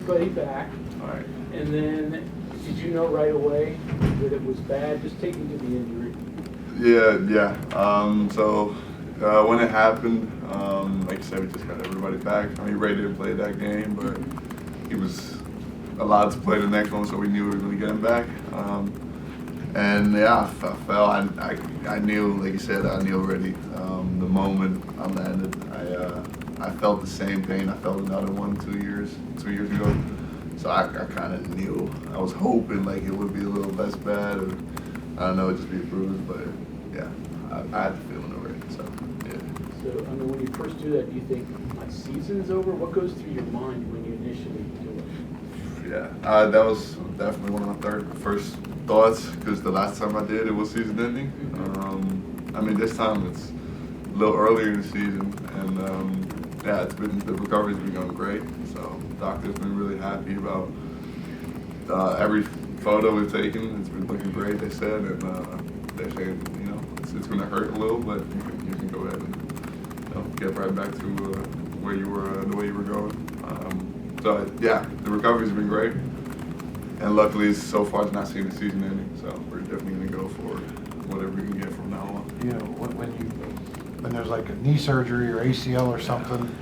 everybody back. All right. And then, did you know right away that it was bad? Just take me to the injury. Yeah. So when it happened, like I said, we just got everybody back. I mean, Ray didn't play that game, but he was allowed to play the next one, so we knew we were going to get him back. And yeah, I fell. I knew, like you said, I knew already. The moment I landed, I felt the same pain. I felt another one 2 years ago. So I kind of knew. I was hoping like it would be a little less bad, or I don't know, just be a bruise. But yeah, I had the feeling already. So yeah. So I mean, when you first do that, do you think my season's over? What goes through your mind when you initially do it? Yeah, that was definitely one of my first thoughts, because the last time I did it was season ending. I mean, this time it's a little earlier in the season, and yeah, the recovery's been going great. So doctor's been really happy about every photo we've taken. It's been looking great, they said, and they're saying, you know, it's going to hurt a little, but you can go ahead and get right back to where you were, the way you were going. So yeah, the recovery's been great. And luckily, so far, it's not seen the season ending, so we're definitely going to go for whatever we can get from now on. You know, when there's like a knee surgery or ACL or something,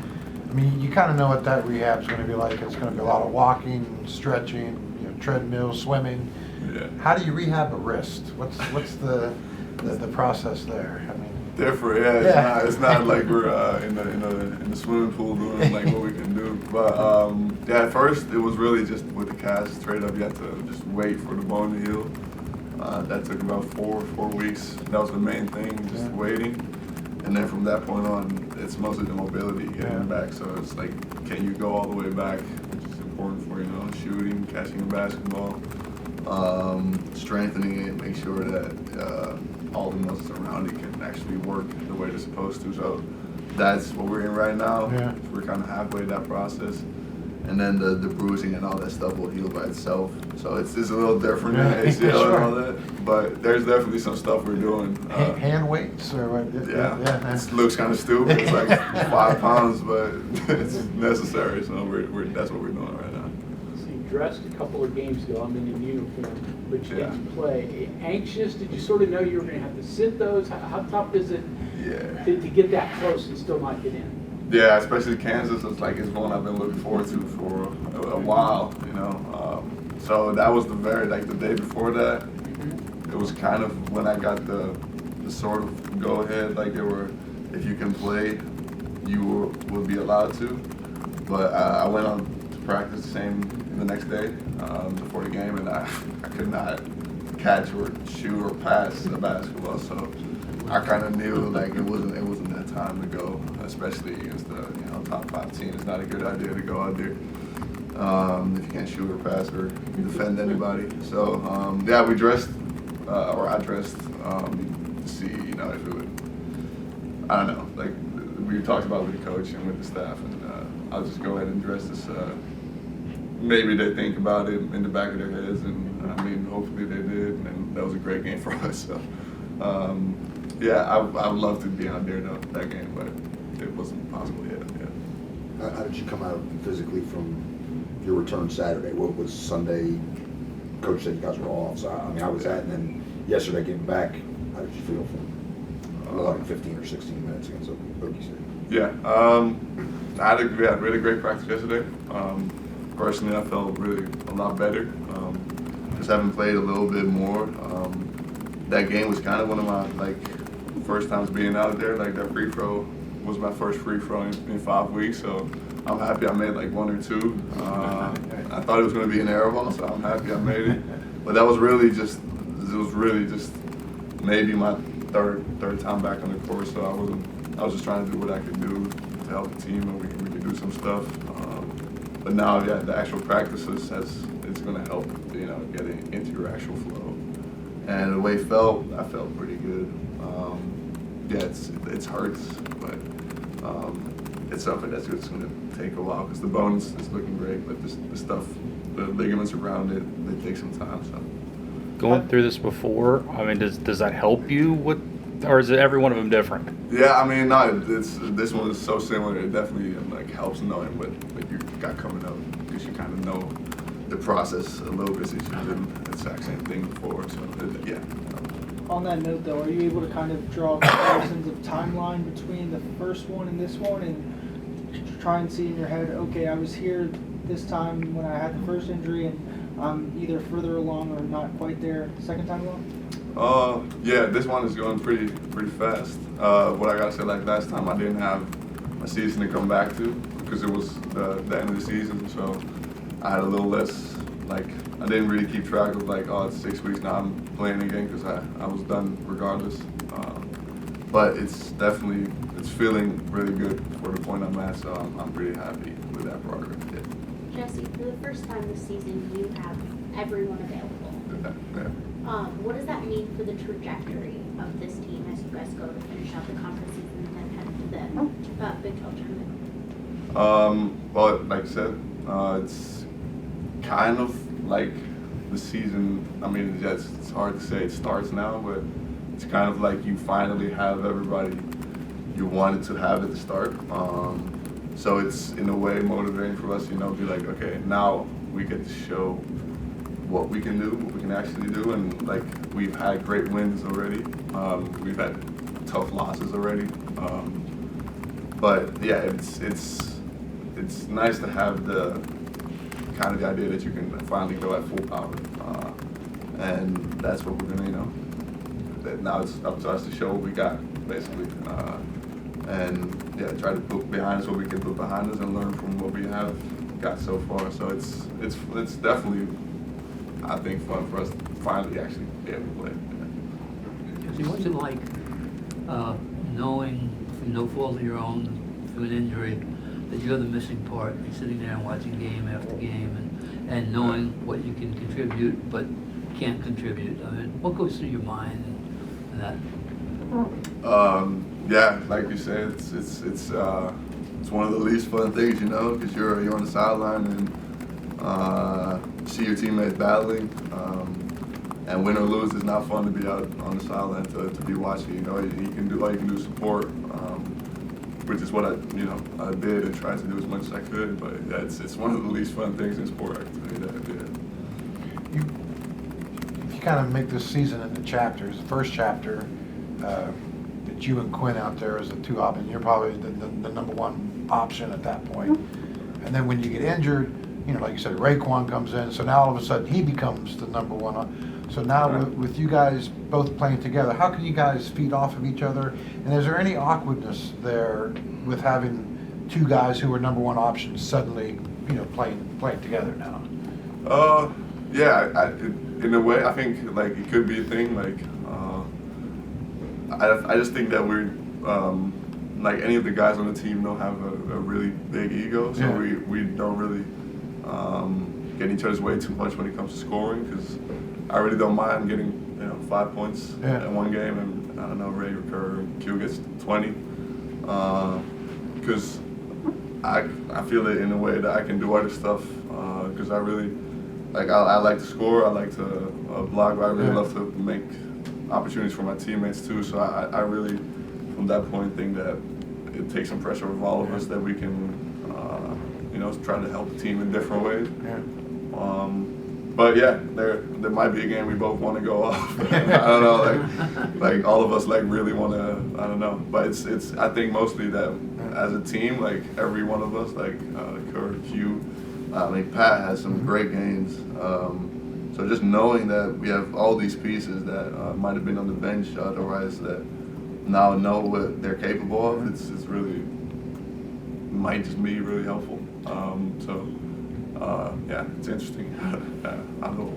I mean, you kind of know what that rehab's going to be like. It's going to be a lot of walking, stretching, you know, treadmill, swimming. Yeah. How do you rehab a wrist? What's the process there? I mean, different, yeah. It's not like we're in the swimming pool doing like what we can do. But yeah, at first it was really just with the cast straight up. You had to just wait for the bone to heal. That took about four weeks. That was the main thing, just waiting. And then from that point on, it's mostly the mobility getting back. So it's like, can you go all the way back, which is important for, you know, shooting, catching a basketball, strengthening it, make sure that all the muscles around it can actually work the way they're supposed to. So that's what we're in right now. Yeah. We're kind of halfway that process. And then the bruising and all that stuff will heal by itself. So it's a little different than ACL sure. and all that. But there's definitely some stuff we're doing. Hand weights or what? Yeah. It looks kind of stupid. It's like 5 pounds, but it's necessary. So that's what we're doing right now. So you dressed a couple of games ago. I'm in a uniform, but you didn't play. Anxious? Did you sort of know you were going to have to sit those? How tough is it to get that close and still not get in? Yeah, especially Kansas. It's one I've been looking forward to for a while, you know. So that was the day before that. It was kind of when I got the sort of go ahead, like if you can play, you will be allowed to. But I went on to practice the next day before the game, and I could not catch or shoot or pass the basketball. So I kind of knew like it wasn't that time to go, especially against the top 5 team. It's not a good idea to go out there if you can't shoot or pass or defend anybody. So yeah, we dressed I dressed to see if it would. I don't know, like we talked about with the coach and with the staff, and I'll just go ahead and dress this. Maybe they think about it in the back of their heads, and I mean, hopefully they did, and that was a great game for us. So. Yeah, I'd love to be out there though, that game, but it wasn't possible yet. Yeah. How did you come out physically from your return Saturday? What was Sunday? Coach said you guys were off, so I mean, how was that? And then yesterday getting back, how did you feel from 11, 15 or 16 minutes against Okie State? Yeah, I had a really great practice yesterday. Personally, I felt really a lot better. Just having played a little bit more. That game was kind of one of my first times being out there. Like that free throw was my first free throw in 5 weeks, so I'm happy I made like 1 or 2. I thought it was going to be an air ball, so I'm happy I made it. But that was really just maybe my third time back on the court, so I was just trying to do what I could do to help the team, and we could do some stuff. But now, yeah, the actual practices it's going to help, getting into your actual flow. And the way I felt pretty good. Yeah, it hurts, but it's something that's just going to take a while because the bones is looking great, but the ligaments around it, they take some time. So going through this before, I mean, does that help you or is every one of them different? Yeah, I mean, no, this one is so similar. It definitely helps knowing what you got coming up because you kind of know the process a little bit since you've done the exact same thing before. So yeah. On that note, though, are you able to kind of draw comparisons of timeline between the first one and this one, and try and see in your head, okay, I was here this time when I had the first injury, and I'm either further along or not quite there second time along? Yeah, this one is going pretty fast. What I gotta say, like last time, I didn't have a season to come back to because it was the end of the season, so I had a little less, like, I didn't really keep track of like, oh, it's 6 weeks now, I'm playing again, because I was done regardless. But it's definitely, it's feeling really good for the point I'm at, so I'm pretty happy with that progress. Yeah. Jesse, for the first time this season, you have everyone available. Yeah. What does that mean for the trajectory of this team as you guys go to finish out the conference season and then head to the Big 12 tournament? Well, like I said, it's kind of like the season. I mean, it's hard to say it starts now, but it's kind of like you finally have everybody you wanted to have at the start. So it's in a way motivating for us, be like, okay, now we get to show what we can do, what we can actually do, and like we've had great wins already. We've had tough losses already. But yeah, it's nice to have the kind of the idea that you can finally go at full power, and that's what we're gonna, that now it's up to us to show what we got, basically, and yeah, try to put behind us what we can put behind us and learn from what we have got so far. So it's definitely, I think, fun for us to finally actually be able to play. Jesse, what's it like knowing, from no fault of your own, from an injury, that you're the missing part, and sitting there and watching game after game, and knowing what you can contribute but can't contribute? I mean, what goes through your mind and that? Yeah, like you said, it's one of the least fun things, because you're on the sideline and see your teammates battling. And win or lose, it's not fun to be out on the sideline to be watching. All you can do support, which is what I did and tried to do as much as I could. But yeah, it's one of the least fun things in sport, actually. If you kind of make this season into chapters, the first chapter, that you and Quinn out there as the two options, you're probably the number one option at that point. And then when you get injured, like you said, Raekwon comes in, so now all of a sudden he becomes the number one. So now with you guys both playing together, how can you guys feed off of each other? And is there any awkwardness there with having two guys who are number one options suddenly, playing together now? Yeah, in a way, I think like it could be a thing. Like, I just think that we're like any of the guys on the team don't have a really big ego, so yeah. we don't really get in each other's way too much when it comes to scoring, because I really don't mind getting 5 points in one game, and I don't know, Ray or Q gets 20, because I feel it in a way that I can do other stuff, because I really I like to score, I like to block, but I really love to make opportunities for my teammates too. So I really, from that point, think that it takes some pressure off all of us that we can try to help the team in different ways. But yeah, there might be a game we both want to go off. I don't know, like all of us really want to. I don't know, but it's I think mostly that as a team, like every one of us, like Kurt, Q, Pat has some great games. So just knowing that we have all these pieces that might have been on the bench otherwise, that now know what they're capable of, it's really might just be really helpful. Yeah, it's interesting. I don't know.